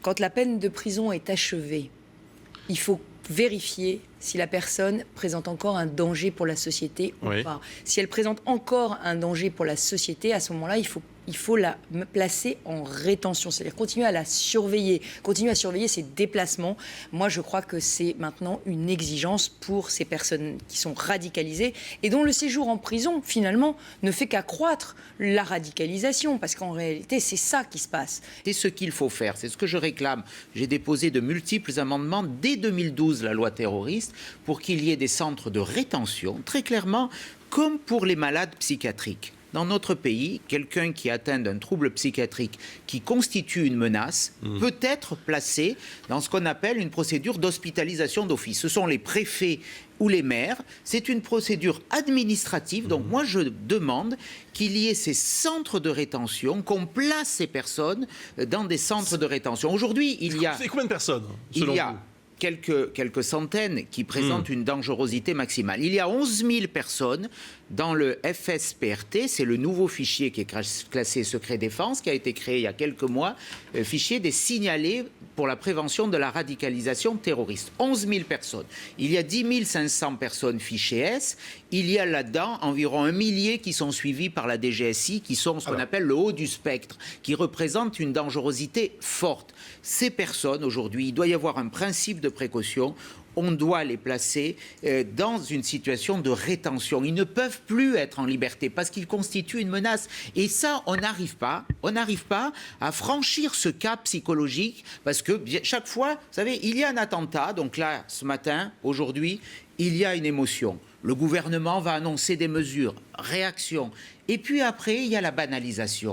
quand la peine de prison est achevée, il faut vérifier si la personne présente encore un danger pour la société ou pas. Si elle présente encore un danger pour la société, à ce moment-là, il faut la placer en rétention, c'est-à-dire continuer à la surveiller, continuer à surveiller ses déplacements. Moi, je crois que c'est maintenant une exigence pour ces personnes qui sont radicalisées et dont le séjour en prison, finalement, ne fait qu'accroître la radicalisation, parce qu'en réalité, c'est ça qui se passe. C'est ce qu'il faut faire, c'est ce que je réclame. J'ai déposé de multiples amendements dès 2012, la loi terroriste, pour qu'il y ait des centres de rétention, très clairement, comme pour les malades psychiatriques. Dans notre pays, quelqu'un qui est atteint d'un trouble psychiatrique qui constitue une menace peut être placé dans ce qu'on appelle une procédure d'hospitalisation d'office. Ce sont les préfets ou les maires. C'est une procédure administrative. Donc moi, je demande qu'il y ait ces centres de rétention, qu'on place ces personnes dans des centres de rétention. Aujourd'hui, il y a... C'est combien de personnes, selon vous ? Quelques centaines qui présentent une dangerosité maximale. Il y a 11 000 personnes dans le FSPRT, c'est le nouveau fichier qui est classé secret défense, qui a été créé il y a quelques mois, fichier des signalés pour la prévention de la radicalisation terroriste. 11 000 personnes. Il y a 10 500 personnes fichées S. Il y a là-dedans environ 1 millier qui sont suivis par la DGSI, qui sont ce qu'on appelle le haut du spectre, qui représentent une dangerosité forte. Ces personnes, aujourd'hui, il doit y avoir un principe de précaution. On doit les placer dans une situation de rétention. Ils ne peuvent plus être en liberté parce qu'ils constituent une menace. Et ça, on n'arrive pas à franchir ce cap psychologique parce que chaque fois, vous savez, il y a un attentat. Donc là, ce matin, aujourd'hui, il y a une émotion. Le gouvernement va annoncer des mesures, réactions. Et puis après, il y a la banalisation.